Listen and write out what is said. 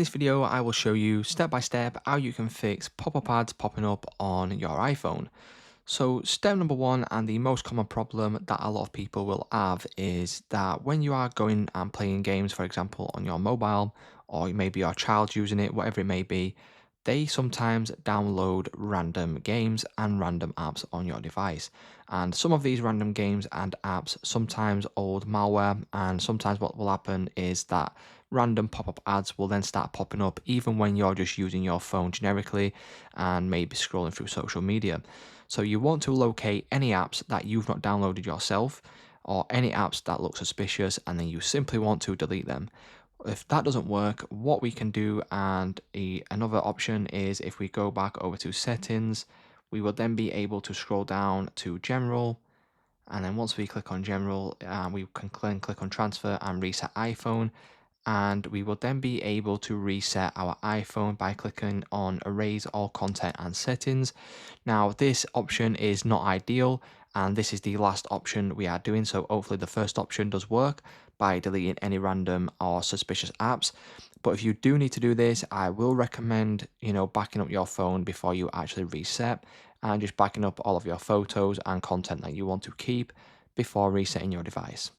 this video, I will show you step by step how you can fix pop-up ads popping up on your iPhone. So step number one, and the most common problem that a lot of people will have, is that when you are going and playing games, for example, on your mobile, or maybe your child's using it, whatever it may be, they sometimes download random games and random apps on your device. And some of these random games and apps sometimes hold malware, and sometimes what will happen is that random pop-up ads will then start popping up even when you're just using your phone generically and maybe scrolling through social media. So you want to locate any apps that you've not downloaded yourself, or any apps that look suspicious, and then you simply want to delete them. If that doesn't work, what we can do, and another option, is if we go back over to settings, we will then be able to scroll down to general, and then once we click on general, we can then click on transfer and reset iPhone, and we will then be able to reset our iPhone by clicking on erase all content and settings. Now this option is not ideal, and this is the last option we are doing, so hopefully the first option does work by deleting any random or suspicious apps. But if you do need to do this, I will recommend, backing up your phone before you actually reset, and just backing up all of your photos and content that you want to keep before resetting your device.